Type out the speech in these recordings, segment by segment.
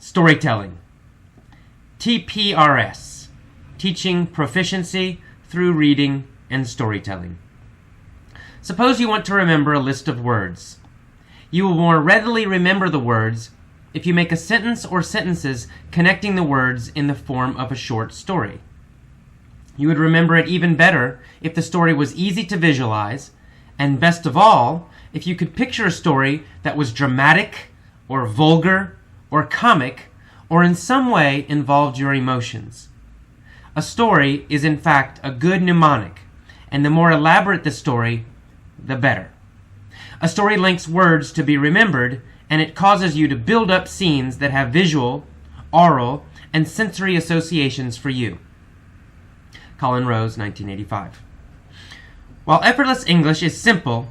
Storytelling. TPRS. Teaching proficiency through reading and storytelling. Suppose you want to remember a list of words. You will more readily remember the words if you make a sentence or sentences connecting the words in the form of a short story. You would remember it even better if the story was easy to visualize, and best of all, if you could picture a story that was dramatic or vulgar or comic or in some way involved your emotions. A story is in fact a good mnemonic, and the more elaborate the story, the better. A story links words to be remembered, and it causes you to build up scenes that have visual, aural, and sensory associations for you. Collin Rose, 1985. While Effortless English is simple,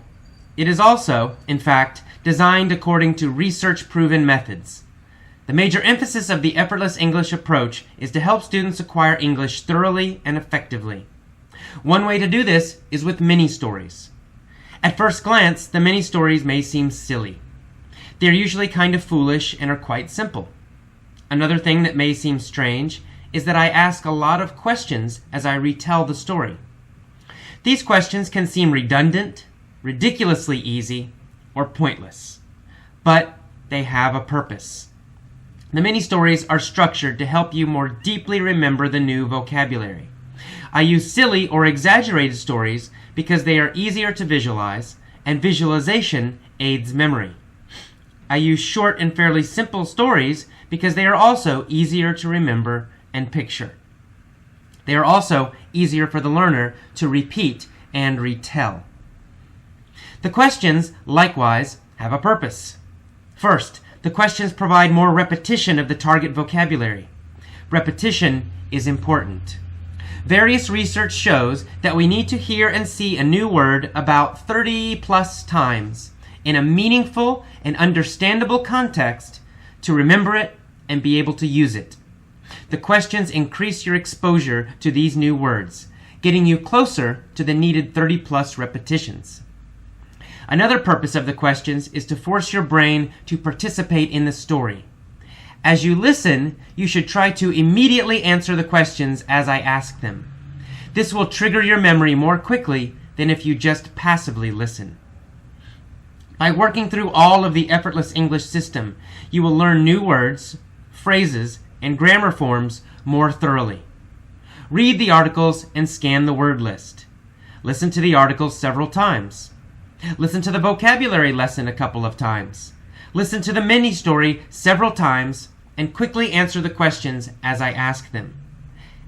it is also, in fact, designed according to research-proven methods. The major emphasis of the Effortless English approach is to help students acquire English thoroughly and effectively. One way to do this is with mini-stories. At first glance, the mini-stories may seem silly. They're usually kind of foolish and are quite simple. Another thing that may seem strange is that I ask a lot of questions as I retell the story. These questions can seem redundant, ridiculously easy, or pointless. But they have a purpose. The mini-stories are structured to help you more deeply remember the new vocabulary. I use silly or exaggerated stories because they are easier to visualize, and visualization aids memory. I use short and fairly simple stories because they are also easier to remember and picture. They are also easier for the learner to repeat and retell. The questions, likewise, have a purpose. First, the questions provide more repetition of the target vocabulary. Repetition is important. Various research shows that we need to hear and see a new word about 30 plus times in a meaningful and understandable context to remember it and be able to use it. The questions increase your exposure to these new words, getting you closer to the needed 30 plus repetitions. Another purpose of the questions is to force your brain to participate in the story. As you listen, you should try to immediately answer the questions as I ask them. This will trigger your memory more quickly than if you just passively listen. By working through all of the Effortless English system, you will learn new words, phrases, and grammar forms more thoroughly. Read the articles and scan the word list. Listen to the articles several times. Listen to the vocabulary lesson a couple of times. Listen to the mini-story several times and quickly answer the questions as I ask them.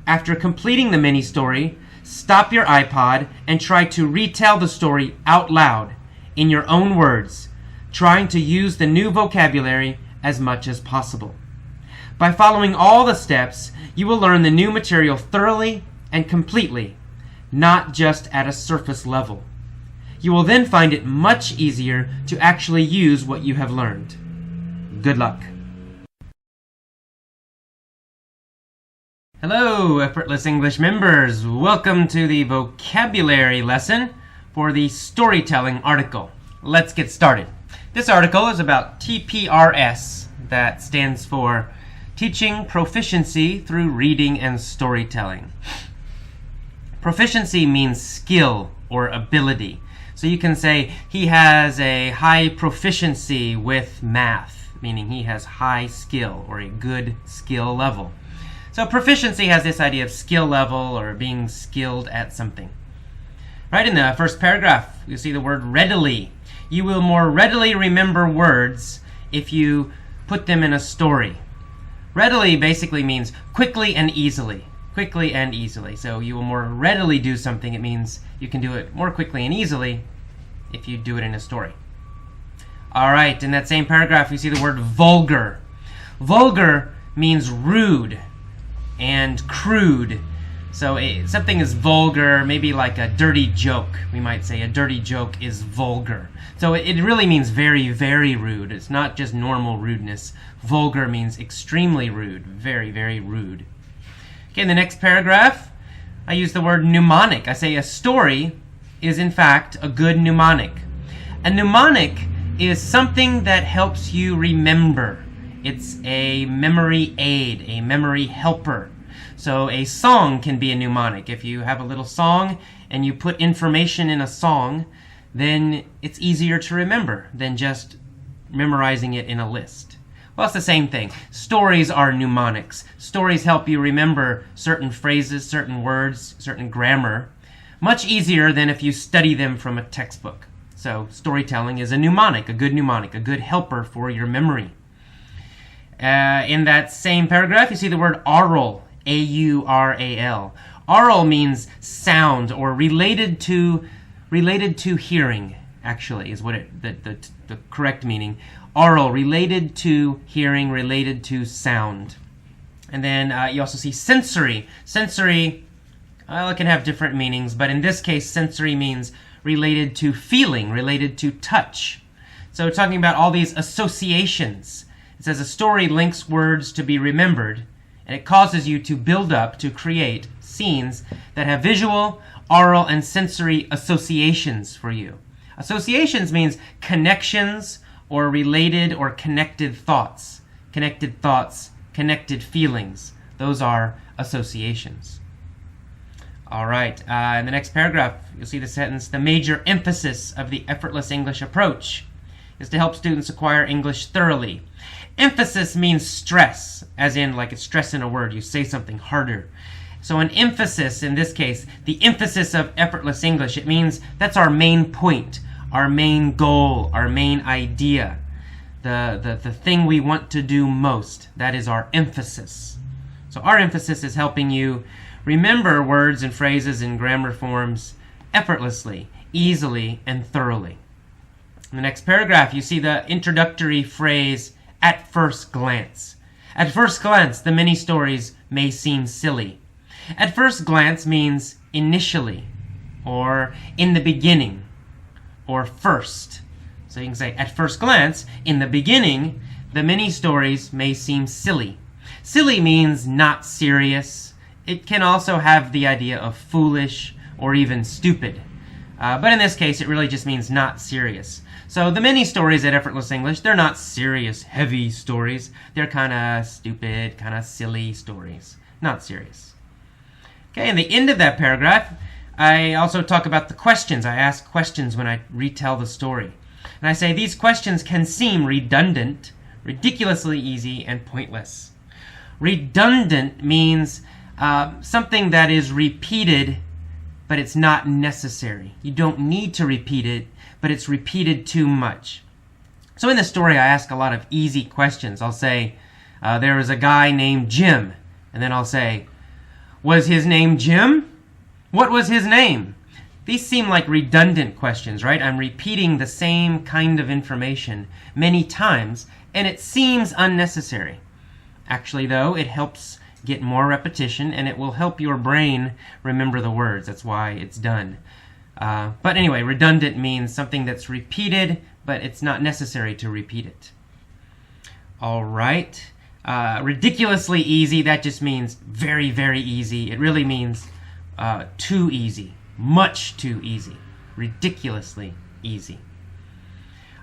After completing the mini-story, stop your iPod and try to retell the story out loud in your own words, trying to use the new vocabulary as much as possible. By following all the steps, you will learn the new material thoroughly and completely, not just at a surface level. You will then find it much easier to actually use what you have learned. Good luck. Hello, Effortless English members. Welcome to the vocabulary lesson for the storytelling article. Let's get started. This article is about TPRS, that stands for Teaching Proficiency Through Reading and Storytelling. Proficiency means skill or ability. So you can say he has a high proficiency with math, meaning he has high skill or a good skill level. So proficiency has this idea of skill level or being skilled at something. Right in the first paragraph, you see the word readily. You will more readily remember words if you put them in a story. Readily basically means quickly and easily. Quickly and easily. So you will more readily do something. It means you can do it more quickly and easily if you do it in a story. All right, in that same paragraph, we see the word vulgar. Vulgar means rude and crude. So something is vulgar, maybe like a dirty joke. We might say a dirty joke is vulgar. So it really means very, very rude. It's not just normal rudeness. Vulgar means extremely rude, very, very rude. Okay, in the next paragraph, I use the word mnemonic. I say a story is in fact a good mnemonic. A mnemonic is something that helps you remember. It's a memory aid, a memory helper. So a song can be a mnemonic. If you have a little song and you put information in a song, then it's easier to remember than just memorizing it in a list. Well, it's the same thing. Stories are mnemonics. Stories help you remember certain phrases, certain words, certain grammar, much easier than if you study them from a textbook. So storytelling is a mnemonic, a good helper for your memory. In that same paragraph, you see the word aural, A-U-R-A-L. Aural means sound or related to hearing, actually, is what the correct meaning. Aural, related to hearing, related to sound. And then you also see sensory. Sensory, well, it can have different meanings, but in this case, sensory means related to feeling, related to touch. So we're talking about all these associations. It says a story links words to be remembered, and it causes you to build up, to create scenes that have visual, aural, and sensory associations for you. Associations means connections or related or connected thoughts. Connected thoughts, connected feelings. Those are associations. All right, in the next paragraph, you'll see the sentence, the major emphasis of the Effortless English approach is to help students acquire English thoroughly. Emphasis means stress, as in like it's stress in a word, you say something harder. So an emphasis, in this case, the emphasis of Effortless English, it means that's our main point, our main goal, our main idea, the thing we want to do most. That is our emphasis. So our emphasis is helping you remember words and phrases and grammar forms effortlessly, easily, and thoroughly. In the next paragraph, you see the introductory phrase, at first glance. At first glance, the many stories may seem silly. At first glance means initially, or in the beginning, or first. So you can say, at first glance, in the beginning, the many stories may seem silly. Silly means not serious. It can also have the idea of foolish or even stupid. But in this case, it really just means not serious. So the many stories at Effortless English, they're not serious, heavy stories. They're kind of stupid, kind of silly stories. Not serious. Okay, in the end of that paragraph, I also talk about the questions. I ask questions when I retell the story. And I say these questions can seem redundant, ridiculously easy, and pointless. Redundant means something that is repeated, but it's not necessary. You don't need to repeat it, but it's repeated too much. So in the story, I ask a lot of easy questions. I'll say, there was a guy named Jim. And then I'll say, was his name Jim? What was his name? These seem like redundant questions, right? I'm repeating the same kind of information many times, and it seems unnecessary. Actually, though, it helps get more repetition, and it will help your brain remember the words. That's why it's done. But anyway, redundant means something that's repeated, but it's not necessary to repeat it. All right. Ridiculously easy, that just means very, very easy. It really means too easy, much too easy, ridiculously easy.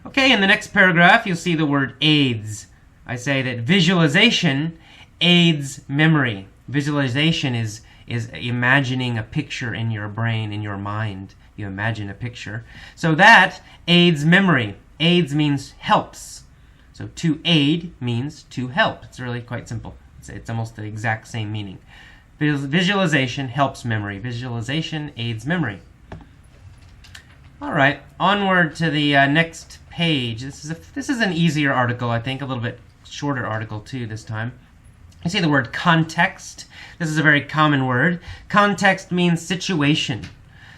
Okay, in the next paragraph, you'll see the word aids. I say that visualization aids memory. Visualization is imagining a picture in your brain, in your mind. You imagine a picture. So that aids memory. Aids means helps. So to aid means to help. It's really quite simple. It's almost the exact same meaning. Visualization helps memory. Visualization aids memory. All right, onward to the next page. This is an easier article, I think, a little bit shorter article too this time. You see the word context. This is a very common word. Context means situation.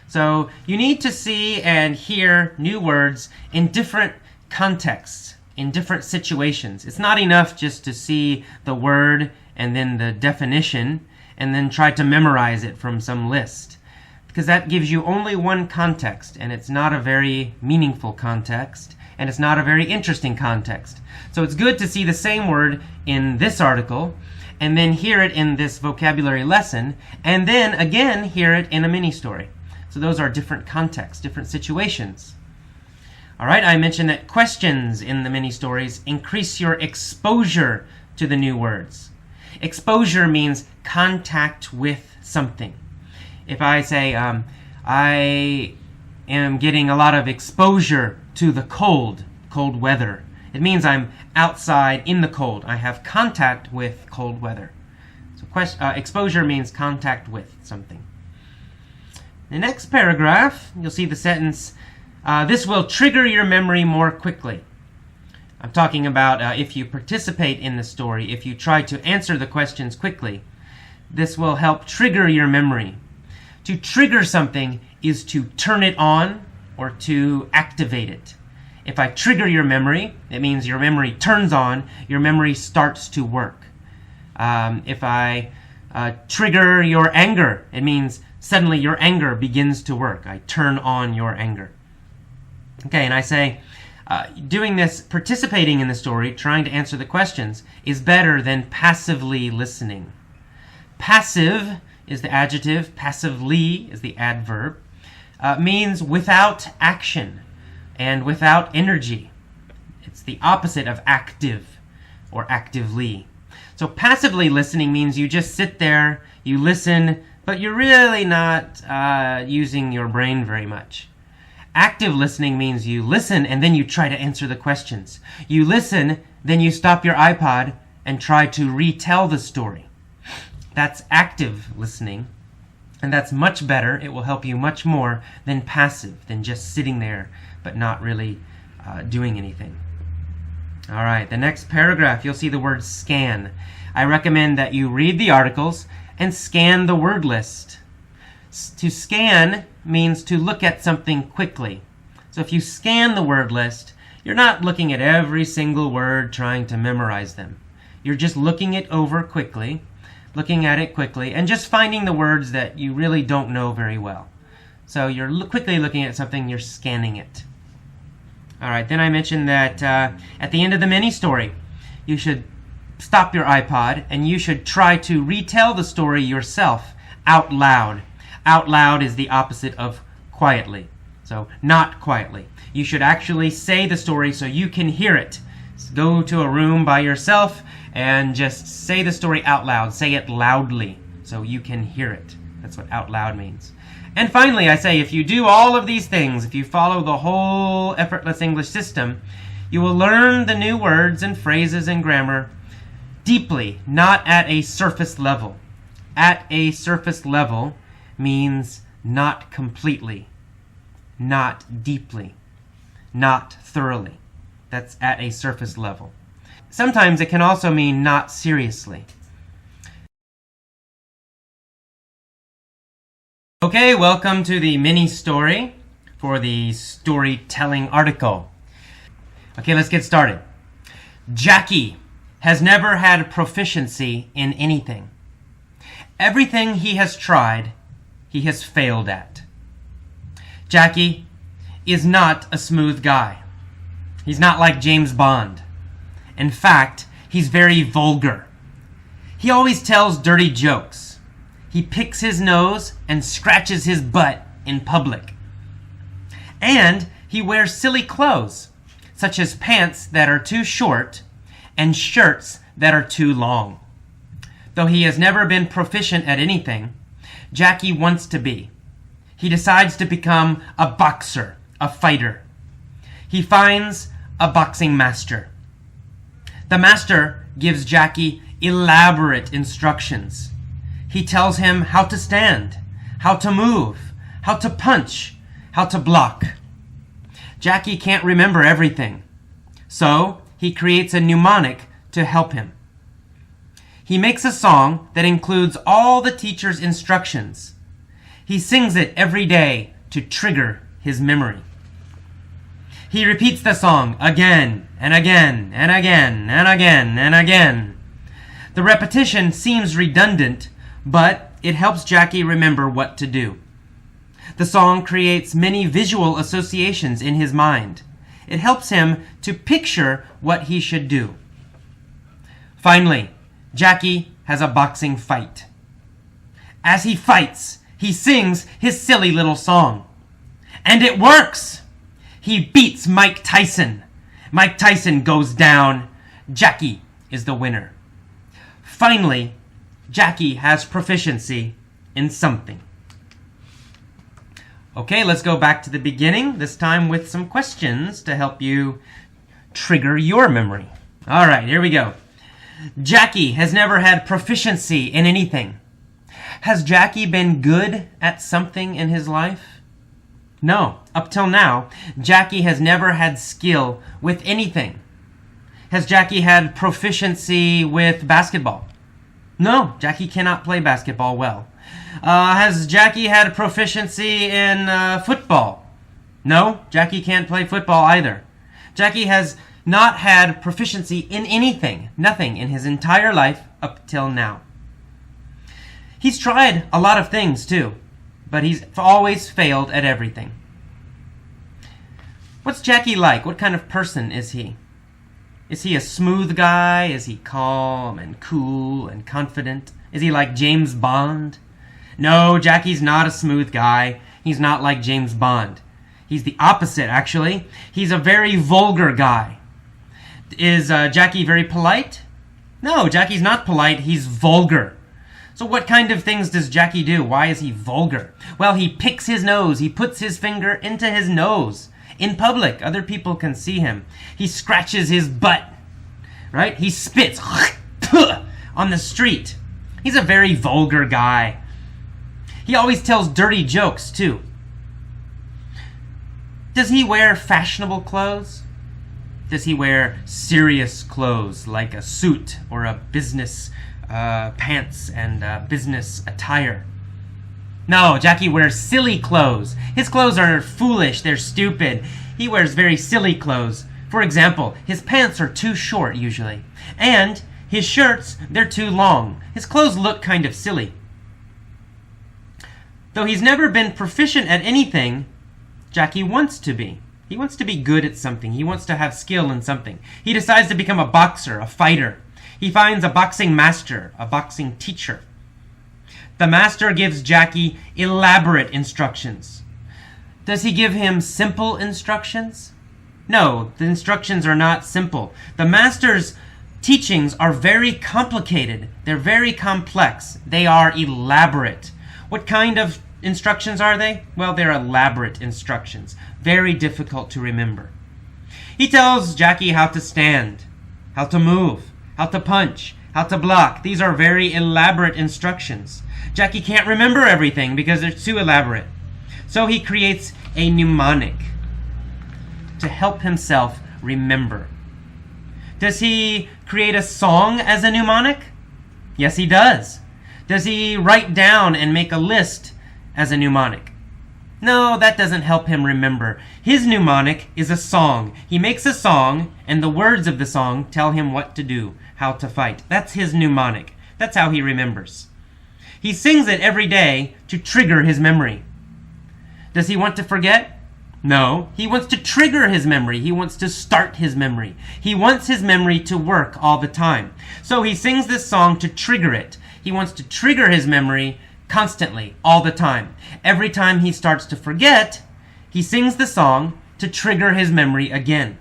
So you need to see and hear new words in different contexts, in different situations. It's not enough just to see the word and then the definition and then try to memorize it from some list, because that gives you only one context, and it's not a very meaningful context, and it's not a very interesting context. So it's good to see the same word in this article, and then hear it in this vocabulary lesson, and then again hear it in a mini story. So those are different contexts, different situations. All right, I mentioned that questions in the mini stories increase your exposure to the new words. Exposure means contact with something. If I say, I am getting a lot of exposure to the cold weather, it means I'm outside in the cold. I have contact with cold weather. So exposure means contact with something. The next paragraph, you'll see the sentence, this will trigger your memory more quickly. I'm talking about if you participate in the story, if you try to answer the questions quickly, this will help trigger your memory. To trigger something is to turn it on or to activate it. If I trigger your memory, it means your memory turns on, your memory starts to work. If I trigger your anger, it means suddenly your anger begins to work. I turn on your anger. Okay, and I say, doing this, participating in the story, trying to answer the questions, is better than passively listening. Passive is the adjective, passively is the adverb, means without action and without energy. It's the opposite of active or actively. So passively listening means you just sit there, you listen, but you're really not using your brain very much. Active listening means you listen and then you try to answer the questions. You listen, then you stop your iPod and try to retell the story. That's active listening, and that's much better. It will help you much more than passive, than just sitting there but not really doing anything. All right, the next paragraph, you'll see the word scan. I recommend that you read the articles and scan the word list. To scan means to look at something quickly. So if you scan the word list, you're not looking at every single word trying to memorize them. You're just looking it over quickly, looking at it quickly, and just finding the words that you really don't know very well. So you're quickly looking at something, you're scanning it. All right, then I mentioned that at the end of the mini story, you should stop your iPod and you should try to retell the story yourself out loud. Out loud is the opposite of quietly. So not quietly. You should actually say the story so you can hear it. Go to a room by yourself and just say the story out loud. Say it loudly so you can hear it. That's what out loud means. And finally, I say, if you do all of these things, if you follow the whole Effortless English system, you will learn the new words and phrases and grammar deeply, not at a surface level. At a surface level means not completely, not deeply, not thoroughly. That's at a surface level. Sometimes it can also mean not seriously. Okay, welcome to the mini story for the storytelling article. Okay, let's get started. Jackie has never had proficiency in anything. Everything he has tried, he has failed at. Jackie is not a smooth guy. He's not like James Bond. In fact, he's very vulgar. He always tells dirty jokes. He picks his nose and scratches his butt in public. And he wears silly clothes, such as pants that are too short and shirts that are too long. Though he has never been proficient at anything, Jackie wants to be. He decides to become a boxer, a fighter. He finds a boxing master. The master gives Jackie elaborate instructions. He tells him how to stand, how to move, how to punch, how to block. Jackie can't remember everything, so he creates a mnemonic to help him. He makes a song that includes all the teacher's instructions. He sings it every day to trigger his memory. He repeats the song again and again and again and again and again. The repetition seems redundant, but it helps Jackie remember what to do. The song creates many visual associations in his mind. It helps him to picture what he should do. Finally, Jackie has a boxing fight. As he fights, he sings his silly little song. And it works! He beats Mike Tyson. Mike Tyson goes down. Jackie is the winner. Finally, Jackie has proficiency in something. Okay, let's go back to the beginning, this time with some questions to help you trigger your memory. All right, here we go. Jackie has never had proficiency in anything. Has Jackie been good at something in his life? No, up till now, Jackie has never had skill with anything. Has Jackie had proficiency with basketball? No, Jackie cannot play basketball well. Has Jackie had proficiency in football? No, Jackie can't play football either. Jackie has not had proficiency in anything, nothing in his entire life up till now. He's tried a lot of things too, but he's always failed at everything. What's Jackie like? What kind of person is he? Is he a smooth guy? Is he calm and cool and confident? Is he like James Bond? No, Jackie's not a smooth guy. He's not like James Bond. He's the opposite, actually. He's a very vulgar guy. Is Jackie very polite? No, Jackie's not polite. He's vulgar. So what kind of things does Jackie do? Why is he vulgar? Well, he picks his nose. He puts his finger into his nose. In public, other people can see him. He scratches his butt, right? He spits on the street. He's a very vulgar guy. He always tells dirty jokes, too. Does he wear fashionable clothes? Does he wear serious clothes like a suit or a business pants and business attire? No, Jackie wears silly clothes. His clothes are foolish. They're stupid. He wears very silly clothes. For example, his pants are too short usually. And his shirts, they're too long. His clothes look kind of silly. Though he's never been proficient at anything, Jackie wants to be. He wants to be good at something. He wants to have skill in something. He decides to become a boxer, a fighter. He finds a boxing master, a boxing teacher. The master gives Jackie elaborate instructions. Does he give him simple instructions? No, the instructions are not simple. The master's teachings are very complicated. They're very complex. They are elaborate. What kind of instructions are they? Well, they're elaborate instructions. Very difficult to remember. He tells Jackie how to stand, how to move, how to punch, how to block. These are very elaborate instructions. Jackie can't remember everything because they're too elaborate. So he creates a mnemonic to help himself remember. Does he create a song as a mnemonic? Yes, he does. Does he write down and make a list as a mnemonic? No, that doesn't help him remember. His mnemonic is a song. He makes a song, and the words of the song tell him what to do, how to fight. That's his mnemonic. That's how he remembers. He sings it every day to trigger his memory. Does he want to forget? No, he wants to trigger his memory. He wants to start his memory. He wants his memory to work all the time. So he sings this song to trigger it. He wants to trigger his memory constantly, all the time. Every time he starts to forget, he sings the song to trigger his memory again.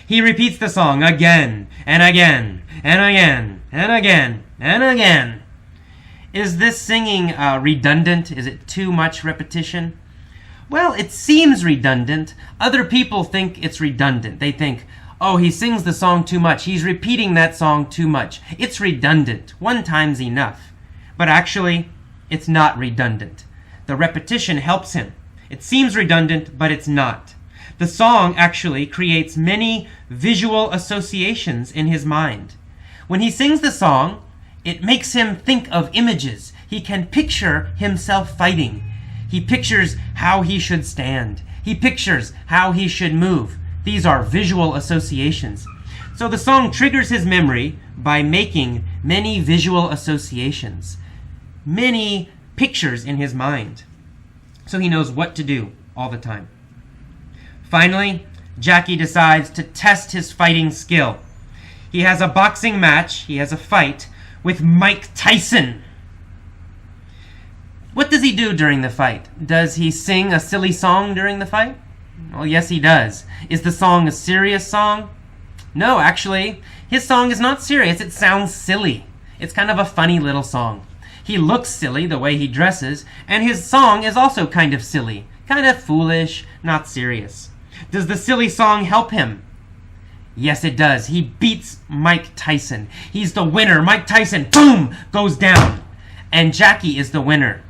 He repeats the song again and again and again and again and again. Is this singing redundant? Is it too much repetition? Well, it seems redundant. Other people think it's redundant. They think, oh, he sings the song too much. He's repeating that song too much. It's redundant. One time's enough. But actually, it's not redundant. The repetition helps him. It seems redundant, but it's not. The song actually creates many visual associations in his mind. When he sings the song, it makes him think of images. He can picture himself fighting. He pictures how he should stand. He pictures how he should move. These are visual associations. So the song triggers his memory by making many visual associations, many pictures in his mind. So he knows what to do all the time. Finally, Jackie decides to test his fighting skill. He has a boxing match, he has a fight with Mike Tyson. What does he do during the fight? Does he sing a silly song during the fight? Well, yes, he does. Is the song a serious song? No, actually, his song is not serious. It sounds silly. It's kind of a funny little song. He looks silly the way he dresses, and his song is also kind of silly, kind of foolish, not serious. Does the silly song help him? Yes, it does. He beats Mike Tyson. He's the winner. Mike Tyson, boom, goes down. And Jackie is the winner.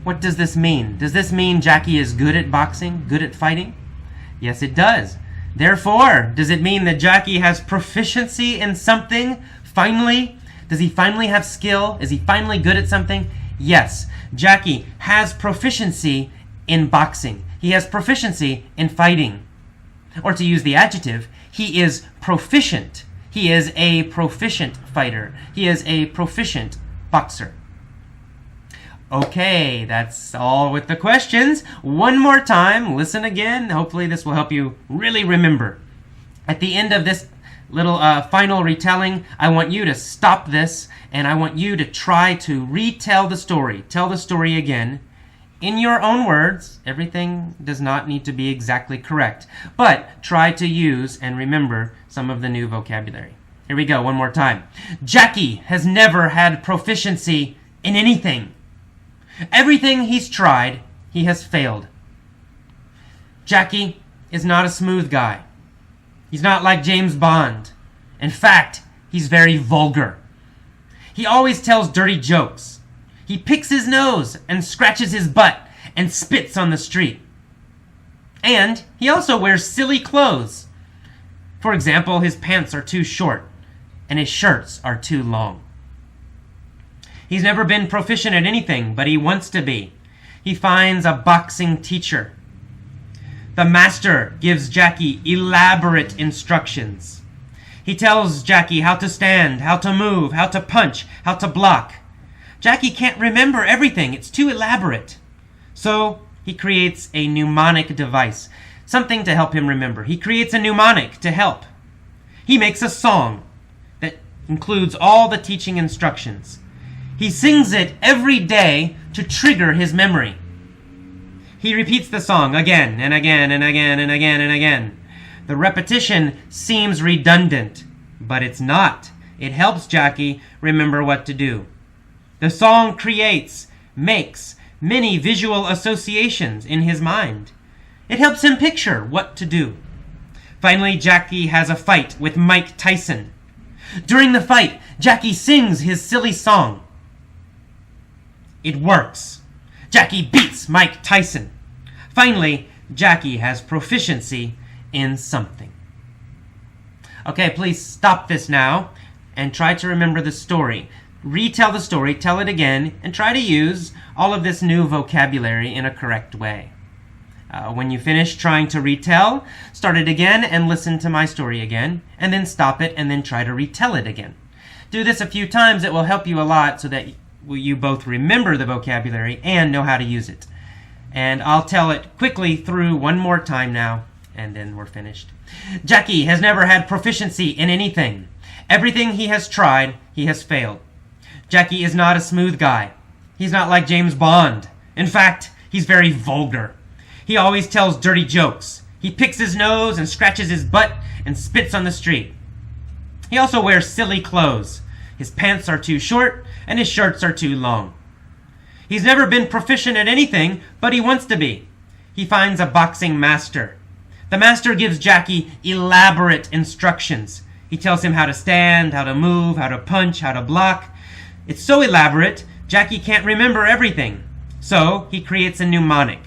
What does this mean? Does this mean Jackie is good at boxing, good at fighting? Yes, it does. Therefore, does it mean that Jackie has proficiency in something? Finally? Does he finally have skill? Is he finally good at something? Yes, Jackie has proficiency in boxing. He has proficiency in fighting. Or to use the adjective, he is proficient. He is a proficient fighter. He is a proficient boxer. Okay, that's all with the questions. One more time, listen again. Hopefully this will help you really remember. At the end of this little final retelling, I want you to stop this and I want you to try to retell the story. Tell the story again in your own words. Everything does not need to be exactly correct, but try to use and remember some of the new vocabulary. Here we go, one more time. Jackie has never had proficiency in anything. Everything he's tried, he has failed. Jackie is not a smooth guy. He's not like James Bond. In fact, he's very vulgar. He always tells dirty jokes. He picks his nose and scratches his butt and spits on the street. And he also wears silly clothes. For example, his pants are too short and his shirts are too long. He's never been proficient at anything, but he wants to be. He finds a boxing teacher. The master gives Jackie elaborate instructions. He tells Jackie how to stand, how to move, how to punch, how to block. Jackie can't remember everything. It's too elaborate. So he creates a mnemonic device, something to help him remember. He creates a mnemonic to help. He makes a song that includes all the teaching instructions. He sings it every day to trigger his memory. He repeats the song again and again and again and again and again. The repetition seems redundant, but it's not. It helps Jackie remember what to do. The song makes many visual associations in his mind. It helps him picture what to do. Finally, Jackie has a fight with Mike Tyson. During the fight, Jackie sings his silly song. It works. Jackie beats Mike Tyson. Finally, Jackie has proficiency in something. Okay, please stop this now and try to remember the story. Retell the story, tell it again, and try to use all of this new vocabulary in a correct way. When you finish trying to retell, start it again and listen to my story again, and then stop it and then try to retell it again. Do this a few times. It will help you a lot so that you both remember the vocabulary and know how to use it. And I'll tell it quickly through one more time now, and then we're finished. Jackie has never had proficiency in anything. Everything he has tried, he has failed. Jackie is not a smooth guy. He's not like James Bond. In fact, he's very vulgar. He always tells dirty jokes. He picks his nose and scratches his butt and spits on the street. He also wears silly clothes. His pants are too short and his shirts are too long. He's never been proficient at anything, but he wants to be. He finds a boxing master. The master gives Jackie elaborate instructions. He tells him how to stand, how to move, how to punch, how to block. It's so elaborate, Jackie can't remember everything. So he creates a mnemonic.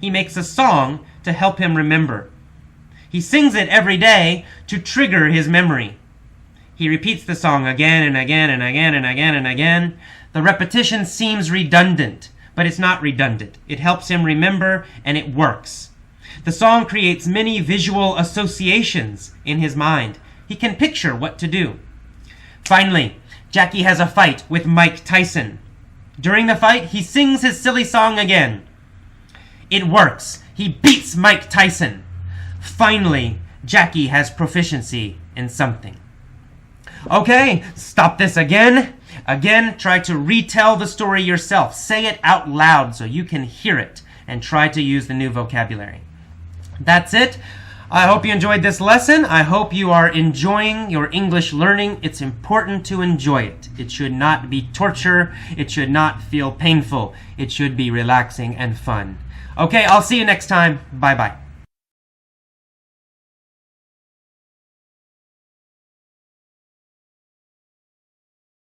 He makes a song to help him remember. He sings it every day to trigger his memory. He repeats the song again and again and again and again and again. The repetition seems redundant, but it's not redundant. It helps him remember, and it works. The song creates many visual associations in his mind. He can picture what to do. Finally, Jackie has a fight with Mike Tyson. During the fight, he sings his silly song again. It works. He beats Mike Tyson. Finally, Jackie has proficiency in something. Okay, stop this again. Again, try to retell the story yourself. Say it out loud so you can hear it, and try to use the new vocabulary. That's it. I hope you enjoyed this lesson. I hope you are enjoying your English learning. It's important to enjoy it. It should not be torture. It should not feel painful. It should be relaxing and fun. Okay, I'll see you next time. Bye-bye.